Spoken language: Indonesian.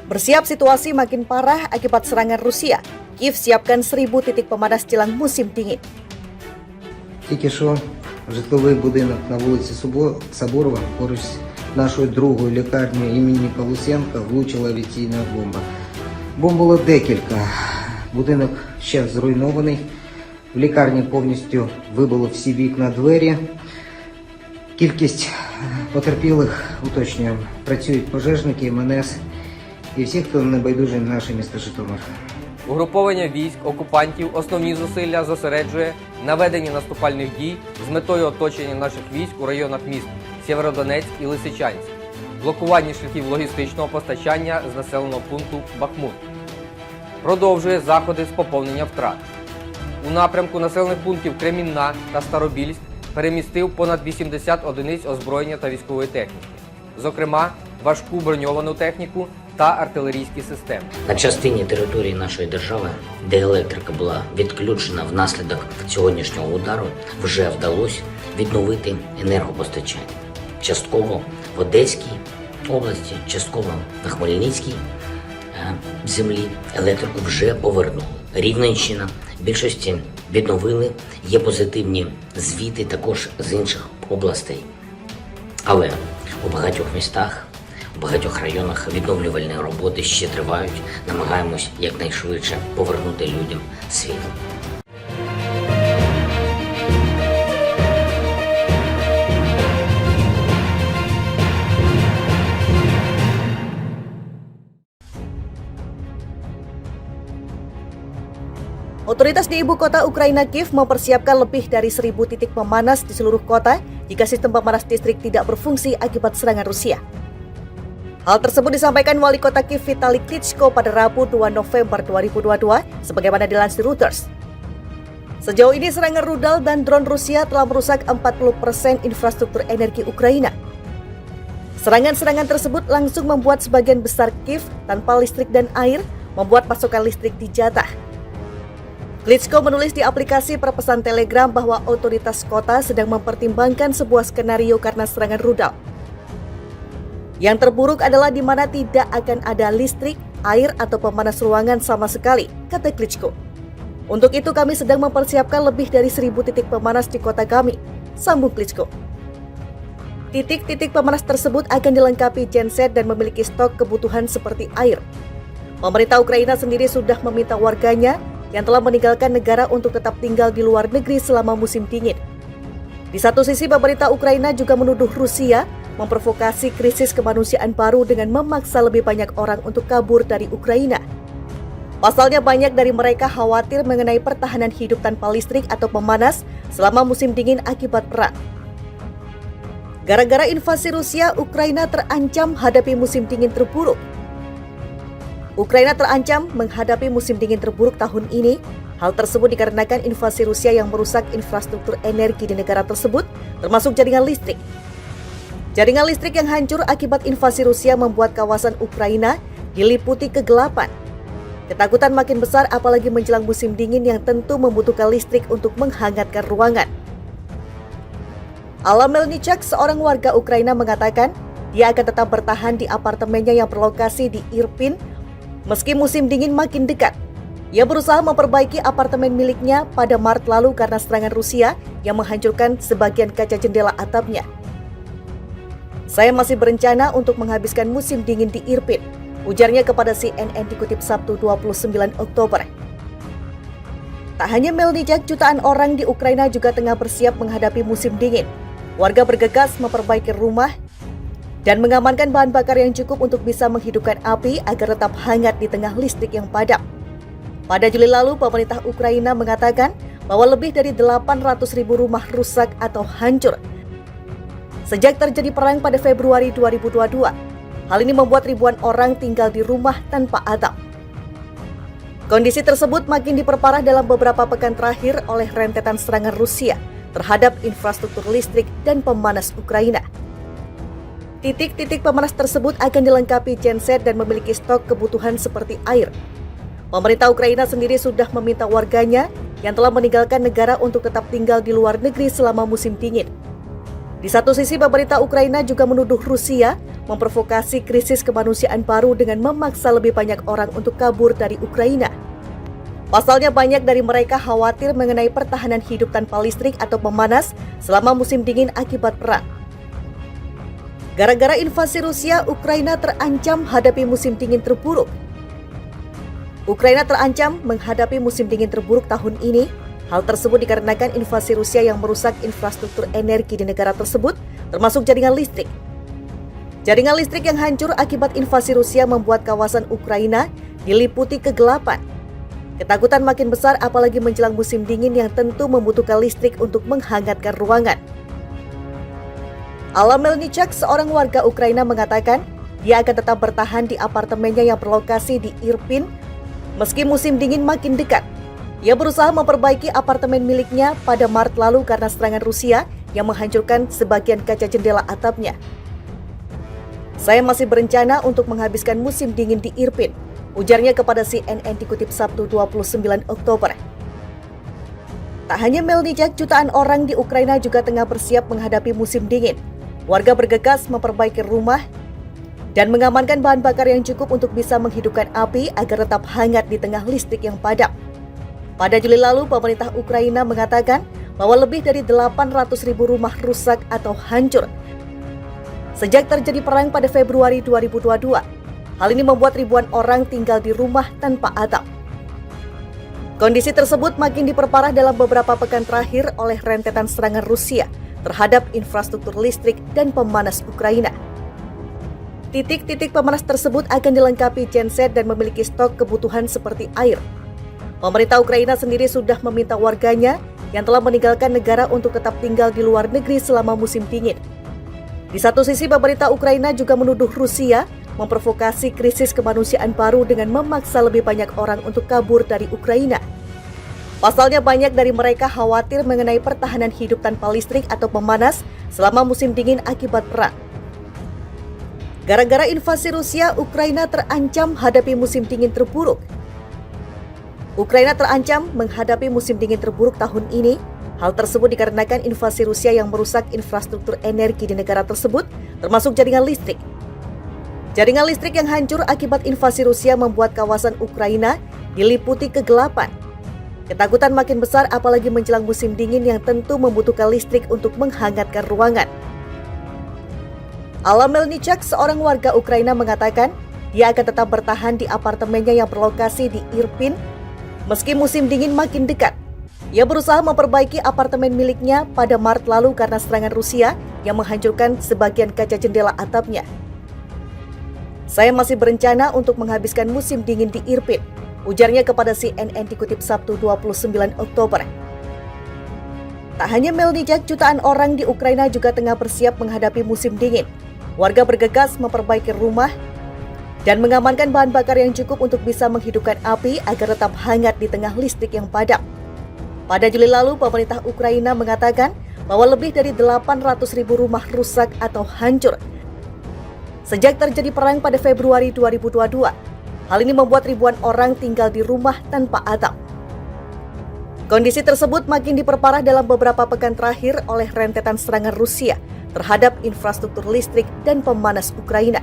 Bersiap situasi makin parah akibat serangan Rusia. Kiev siapkan 1000 titik pemanas jelang musim dingin. Тільки що житловий будинок на вулиці Соборова поруч з нашою другою лікарнею імені Полусенка влучила авіаційна бомба. Бомб було декілька. Будинок ще зруйнований. В лікарні повністю вибило всі вікна, двері. Кількість потерпілих, уточнюємо, працюють пожежники, МНС і всі, хто небайдужий на наше місто Житомир. Угруповання військ окупантів основні зусилля зосереджує на веденні наступальних дій з метою оточення наших військ у районах міст Сєвєродонецьк і Лисичанськ, блокуванні шляхів логістичного постачання з населеного пункту Бахмут. Продовжує заходи з поповнення втрат. У напрямку населених пунктів Кремінна та Старобільськ перемістив понад 80 одиниць озброєння та військової техніки, зокрема важку броньовану техніку та артилерійські системи. На частині території нашої держави, де електрика була відключена внаслідок сьогоднішнього удару, вже вдалося відновити енергопостачання. Частково в Одеській області, частково на Хмельницькій землі електрику вже повернули. Рівненщина в більшості відновили, є позитивні звіти також з інших областей. Але у багатьох містах, у багатьох районах відновлювальні роботи ще тривають. Намагаємось якнайшвидше повернути людям світло. Otoritas di ibu kota Ukraina Kiev mempersiapkan lebih dari 1000 titik pemanas di seluruh kota jika sistem pemanas listrik tidak berfungsi akibat serangan Rusia. Hal tersebut disampaikan Wali Kota Kiev Vitali Klitschko pada Rabu 2 November 2022 sebagaimana dilansir Reuters. Sejauh ini serangan rudal dan drone Rusia telah merusak 40% infrastruktur energi Ukraina. Serangan-serangan tersebut langsung membuat sebagian besar Kiev tanpa listrik dan air, membuat pasokan listrik dijatah. Klitschko menulis di aplikasi perpesan Telegram bahwa otoritas kota sedang mempertimbangkan sebuah skenario karena serangan rudal. Yang terburuk adalah di mana tidak akan ada listrik, air, atau pemanas ruangan sama sekali, kata Klitschko. Untuk itu kami sedang mempersiapkan lebih dari 1000 titik pemanas di kota kami, sambung Klitschko. Titik-titik pemanas tersebut akan dilengkapi genset dan memiliki stok kebutuhan seperti air. Pemerintah Ukraina sendiri sudah meminta warganya yang telah meninggalkan negara untuk tetap tinggal di luar negeri selama musim dingin. Di satu sisi, pemerintah Ukraina juga menuduh Rusia memprovokasi krisis kemanusiaan baru dengan memaksa lebih banyak orang untuk kabur dari Ukraina. Pasalnya, banyak dari mereka khawatir mengenai pertahanan hidup tanpa listrik atau pemanas selama musim dingin akibat perang. Gara-gara invasi Rusia, Ukraina terancam hadapi musim dingin terburuk. Ukraina terancam menghadapi musim dingin terburuk tahun ini. Hal tersebut dikarenakan invasi Rusia yang merusak infrastruktur energi di negara tersebut, termasuk jaringan listrik. Jaringan listrik yang hancur akibat invasi Rusia membuat kawasan Ukraina diliputi kegelapan. Ketakutan makin besar apalagi menjelang musim dingin yang tentu membutuhkan listrik untuk menghangatkan ruangan. Ala Melnichak, seorang warga Ukraina, mengatakan dia akan tetap bertahan di apartemennya yang berlokasi di Irpin meski musim dingin makin dekat. Ia berusaha memperbaiki apartemen miliknya pada Maret lalu karena serangan Rusia yang menghancurkan sebagian kaca jendela atapnya. Saya masih berencana untuk menghabiskan musim dingin di Irpin, ujarnya kepada CNN dikutip Sabtu 29 Oktober. Tak hanya Melnichak, jutaan orang di Ukraina juga tengah bersiap menghadapi musim dingin. Warga bergegas memperbaiki rumah dan mengamankan bahan bakar yang cukup untuk bisa menghidupkan api agar tetap hangat di tengah listrik yang padam. Pada Juli lalu, pemerintah Ukraina mengatakan bahwa lebih dari 800.000 rumah rusak atau hancur sejak terjadi perang pada Februari 2022. Hal ini membuat ribuan orang tinggal di rumah tanpa atap. Kondisi tersebut makin diperparah dalam beberapa pekan terakhir oleh rentetan serangan Rusia terhadap infrastruktur listrik dan pemanas Ukraina. Titik-titik pemanas tersebut akan dilengkapi genset dan memiliki stok kebutuhan seperti air. Pemerintah Ukraina sendiri sudah meminta warganya yang telah meninggalkan negara untuk tetap tinggal di luar negeri selama musim dingin. Di Di satu sisi, pemerintah Ukraina juga menuduh Rusia memprovokasi krisis kemanusiaan baru dengan memaksa lebih banyak orang untuk kabur dari Ukraina. Pasalnya, banyak dari mereka khawatir mengenai pertahanan hidup tanpa listrik atau pemanas selama musim dingin akibat perang. Gara-gara invasi Rusia, Ukraina terancam hadapi musim dingin terburuk. Ukraina terancam menghadapi musim dingin terburuk tahun ini. Hal tersebut dikarenakan invasi Rusia yang merusak infrastruktur energi di negara tersebut, termasuk jaringan listrik. Jaringan listrik yang hancur akibat invasi Rusia membuat kawasan Ukraina diliputi kegelapan. Ketakutan makin besar apalagi menjelang musim dingin yang tentu membutuhkan listrik untuk menghangatkan ruangan. Ala Melnichak, seorang warga Ukraina, mengatakan dia akan tetap bertahan di apartemennya yang berlokasi di Irpin meski musim dingin makin dekat. Ia berusaha memperbaiki apartemen miliknya pada Maret lalu karena serangan Rusia yang menghancurkan sebagian kaca jendela atapnya. Saya masih berencana untuk menghabiskan musim dingin di Irpin, ujarnya kepada CNN dikutip Sabtu 29 Oktober. Tak hanya Melnichak, jutaan orang di Ukraina juga tengah bersiap menghadapi musim dingin. Warga bergegas memperbaiki rumah dan mengamankan bahan bakar yang cukup untuk bisa menghidupkan api agar tetap hangat di tengah listrik yang padam. Pada Juli lalu, pemerintah Ukraina mengatakan bahwa lebih dari 800.000 rumah rusak atau hancur sejak terjadi perang pada Februari 2022. Hal ini membuat ribuan orang tinggal di rumah tanpa atap. Kondisi tersebut makin diperparah dalam beberapa pekan terakhir oleh rentetan serangan Rusia terhadap infrastruktur listrik dan pemanas Ukraina. Titik-titik pemanas tersebut akan dilengkapi genset dan memiliki stok kebutuhan seperti air. Pemerintah Ukraina sendiri sudah meminta warganya yang telah meninggalkan negara untuk tetap tinggal di luar negeri selama musim dingin. Di satu sisi, pemerintah Ukraina juga menuduh Rusia memprovokasi krisis kemanusiaan baru dengan memaksa lebih banyak orang untuk kabur dari Ukraina. Pasalnya, banyak dari mereka khawatir mengenai pertahanan hidup tanpa listrik atau pemanas selama musim dingin akibat perang. Gara-gara invasi Rusia, Ukraina terancam hadapi musim dingin terburuk. Ukraina terancam menghadapi musim dingin terburuk tahun ini. Hal tersebut dikarenakan invasi Rusia yang merusak infrastruktur energi di negara tersebut, termasuk jaringan listrik. Jaringan listrik yang hancur akibat invasi Rusia membuat kawasan Ukraina diliputi kegelapan. Ketakutan makin besar apalagi menjelang musim dingin yang tentu membutuhkan listrik untuk menghangatkan ruangan. Ala Melnichak, seorang warga Ukraina, mengatakan dia akan tetap bertahan di apartemennya yang berlokasi di Irpin meski musim dingin makin dekat. Ia berusaha memperbaiki apartemen miliknya pada Maret lalu karena serangan Rusia yang menghancurkan sebagian kaca jendela atapnya. Saya masih berencana untuk menghabiskan musim dingin di Irpin, ujarnya kepada CNN dikutip Sabtu 29 Oktober. Tak hanya Melnichak, jutaan orang di Ukraina juga tengah bersiap menghadapi musim dingin. Warga bergegas memperbaiki rumah dan mengamankan bahan bakar yang cukup untuk bisa menghidupkan api agar tetap hangat di tengah listrik yang padam. Pada Juli lalu, pemerintah Ukraina mengatakan bahwa lebih dari 800.000 rumah rusak atau hancur sejak terjadi perang pada Februari 2022. Hal ini membuat ribuan orang tinggal di rumah tanpa atap. Kondisi tersebut makin diperparah dalam beberapa pekan terakhir oleh rentetan serangan Rusia terhadap infrastruktur listrik dan pemanas Ukraina.